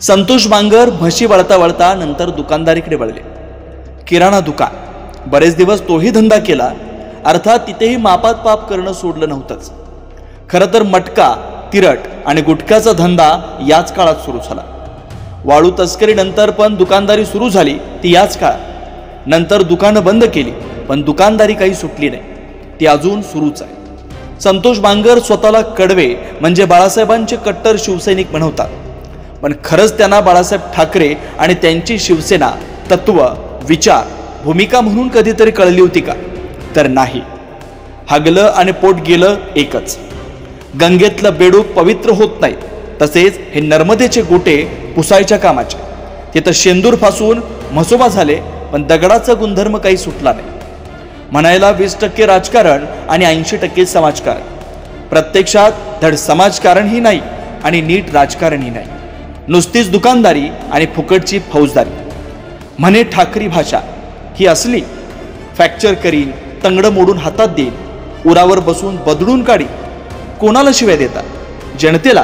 संतोष बांगर म्हशी वळता वळता नंतर दुकानदारीकडे वळले. किराणा दुकान, बरेच दिवस तोही धंदा केला. अर्थात तिथेही मापात पाप करणं सोडलं नव्हतंच. खरं तर मटका, तिरट आणि गुटख्याचा धंदा याच काळात सुरू झाला. वाळू तस्करीनंतर पण दुकानदारी सुरू झाली ती याच काळात. नंतर दुकानं बंद केली, पण दुकानदारी काही सुटली नाही, ती अजून सुरूच आहे. संतोष बांगर स्वतःला कडवे म्हणजे बाळासाहेबांचे कट्टर शिवसैनिक म्हणवतात, पण खरंच त्यांना बाळासाहेब ठाकरे आणि त्यांची शिवसेना तत्व, विचार, भूमिका म्हणून कधीतरी कळली होती का? तर नाही. हागलं आणि पोट गेलं एकच. गंगेतलं बेडूक पवित्र होत नाही, तसेच हे नर्मदेचे गोटे पुसायच्या कामाचे. तिथं शेंदूर फासून म्हसोबा झाले, पण दगडाचा गुणधर्म काही सुटला नाही. म्हणायला 20% राजकारण आणि 80% समाजकारण. प्रत्यक्षात धड समाजकारणही नाही आणि नीट राजकारणही नाही. नुसतीच दुकानदारी आणि फुकटची फौजदारी. म्हणे ठाकरी भाषा ही असली, फ्रॅक्चर करीन, तंगड मोडून हातात देईन, उरावर बसून बदडून काढी. कोणाला शिव्या देता? जनतेला,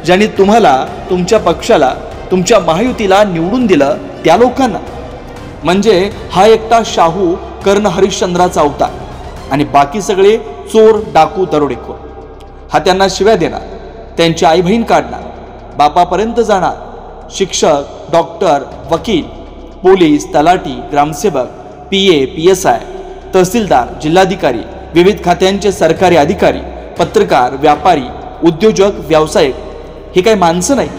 ज्यांनी तुम्हाला, तुमच्या पक्षाला, तुमच्या महायुतीला निवडून दिलं त्या लोकांना. म्हणजे हा एकटा शाहू कर्ण हरिश्चंद्राचा अवतार आणि बाकी सगळे चोर, डाकू, दरोडेखोर. हा त्यांना शिव्या देणार, त्यांची आई बहीण काढणार, बापापर्यंत जाणार. शिक्षक, डॉक्टर, वकील, पोलीस, तलाठी, ग्रामसेवक, PA, PSI, तहसीलदार, जिल्हाधिकारी, विविध खात्यांचे सरकारी अधिकारी, पत्रकार, व्यापारी, उद्योजक, व्यावसायिक हे काही माणसं नाही.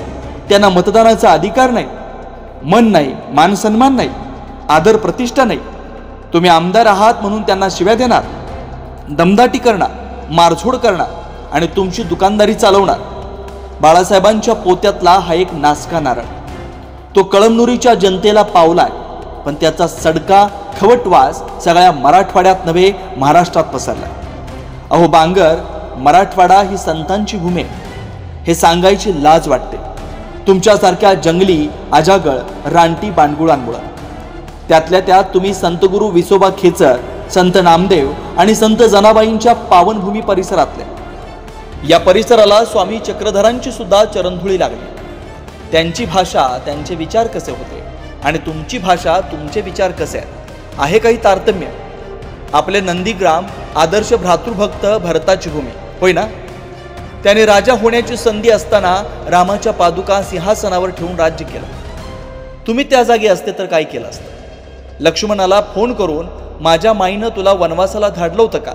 त्यांना मतदानाचा अधिकार नाही, मन नाही, मान सन्मान नाही, आदर प्रतिष्ठा नाही. तुम्ही आमदार आहात म्हणून त्यांना शिव्या देणार, दमदाटी करणार, मारझोड करणार आणि तुमची दुकानदारी चालवणार. बाळासाहेबांच्या पोत्यातला हा एक नासका नारळ. तो कळमनुरीच्या जनतेला पावलाय, पण त्याचा सडका खवटवास सगळ्या मराठवाड्यात नव्हे महाराष्ट्रात पसरलाय. अहो बांगर, मराठवाडा ही संतांची भूमी आहे, हे सांगायची लाज वाटते. तुमच्यासारख्या जंगली, अजागळ, रानटी बांडगुळांमुळे. त्यातल्या त्यात तुम्ही संतगुरू विसोबा खेचर, संत नामदेव आणि संत जनाबाईंच्या पावनभूमी परिसरातले. या परिसराला स्वामी चक्रधरांची सुद्धा चरणधुळी लागली. त्यांची भाषा, त्यांचे विचार कसे होते आणि तुमची भाषा, तुमचे विचार कसे आहेत, आहे काही तारतम्य? आपले नंदीग्राम आदर्श भ्रातृभक्त भरताची भूमी होय ना? त्याने राजा होण्याची संधी असताना रामाच्या पादुका सिंहासनावर ठेवून राज्य केलं. तुम्ही त्या जागी असते तर काय केलं असतं? लक्ष्मणाला फोन करून माझ्या माईनं तुला वनवासाला धाडलं होतं का?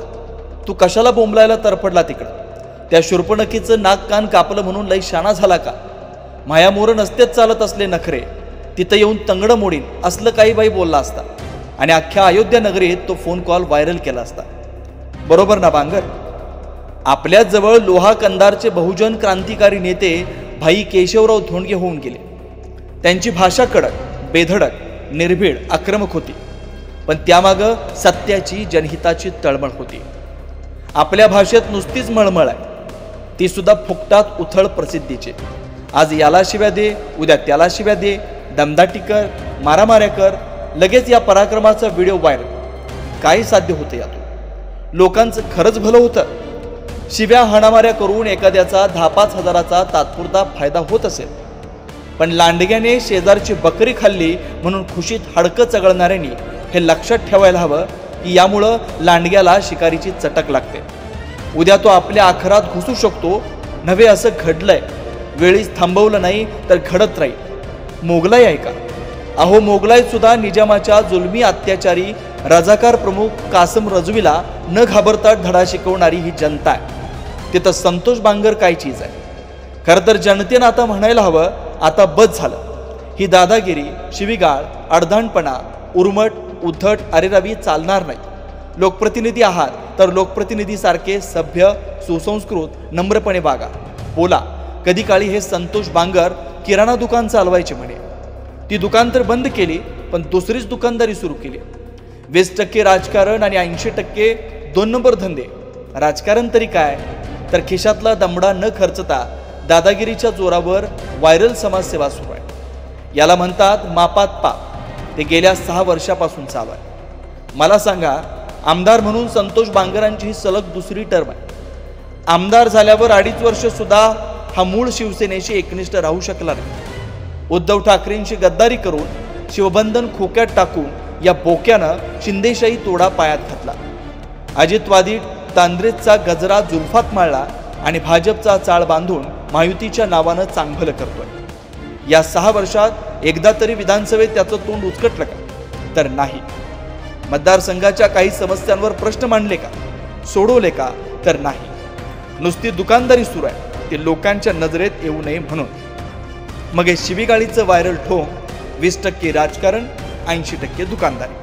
तू कशाला बोंबलायला तरफडला तिकडं? त्या शूर्पणखीचं नाक कान कापलं म्हणून लई शाणा झाला का? मायामोर नसतेच चालत असले नखरे, तिथं येऊन तंगड मोडीन असलं काही बाई बोलला असता आणि अख्ख्या अयोध्या नगरीत तो फोन कॉल व्हायरल केला असता. बरोबर ना बांगर? आपल्याच जवळ लोहा कंदारचे बहुजन क्रांतिकारी नेते भाई केशवराव धोंडगे होऊन गेले. त्यांची भाषा कडक, बेधडक, निर्भीड, आक्रमक होती, पण त्यामागं सत्याची, जनहिताची तळमळ होती. आपल्या भाषेत नुसतीच मळमळ आहे, ती सुद्धा फुकटात उथळ प्रसिद्धीचे. आज याला शिव्या दे, उद्या त्याला शिव्या दे, दमदाटी कर, मारामाऱ्या कर, लगेच या पराक्रमाचा व्हिडिओ व्हायरल. काय साध्य होतं यातून? लोकांचं खरंच भलं होतं? शिव्या हाणामाऱ्या करून एखाद्याचा 10-5 हजाराचा तात्पुरता फायदा होत असेल, पण लांडग्याने शेजारची बकरी खाल्ली म्हणून खुशीत हाडकं चघळणाऱ्यांनी हे लक्षात ठेवायला हवं की यामुळं लांडग्याला शिकारीची चटक लागते. उद्या तो आपल्या आखरात घुसू शकतो. नव्हे असं घडलंय, वेळीच थांबवलं नाही तर घडत राहील. मोगलाई आहे का? अहो मोगलाई सुद्धा निजामाच्या जुलमी अत्याचारी रजाकार प्रमुख कासम रजवीला न घाबरता धडा शिकवणारी ही जनता आहे. तिथं संतोष बांगर काय चीज आहे? खरं तर जनतेनं आता म्हणायला हवं, आता बस झालं. ही दादागिरी, शिवीगाळ, अडधाणपणा, उर्मट, उद्धट, अरेरावी चालणार नाही. लोकप्रतिनिधी आहात तर लोकप्रतिनिधीसारखे सभ्य, सुसंस्कृत, नम्रपणे वागा, बोला. कधी काळी हे संतोष बांगर किराणा दुकान चालवायचे म्हणे. ती दुकान तर बंद केली, पण दुसरीच दुकानदारी सुरू केली. 20% राजकारण आणि 80% 2 नंबर धंदे. राजकारण तरी काय? तर खिशातला दमडा न खर्चता दादागिरीच्या जोरावर व्हायरल समाजसेवा सुरू आहे. याला म्हणतात मापात पाप. ते गेल्या 6 वर्षापासून चालू आहे. मला सांगा, आमदार म्हणून संतोष बांगरांची ही सलग दुसरी टर्म आहे. आमदार झाल्यावर 2.5 वर्ष सुद्धा हा मूळ शिवसेनेशी एकनिष्ठ राहू शकला नाही. उद्धव ठाकरेंशी गद्दारी करून शिवबंधन खोक्यात टाकून या बोक्यानं शिंदेशाही तोडा पायात घातला. अजितवादी तांद्रेचा गजरा जुल्फात माळला आणि भाजपचा चाळ बांधून महायुतीच्या नावानं चांगभलं करतोय. या 6 वर्षात एकदा तरी विधानसभेत त्याचं तोंड उचकटलं का? तर नाही. मतदारसंघाच्या काही समस्यांवर प्रश्न मांडले का? सोडवले का? तर नाही. नुसती दुकानदारी सुरू आहे, ते लोकांच्या नजरेत येऊ नये म्हणून. मग हे शिवीगाळीचं व्हायरल ठोंग 20% राजकारण, 80% दुकानदारी.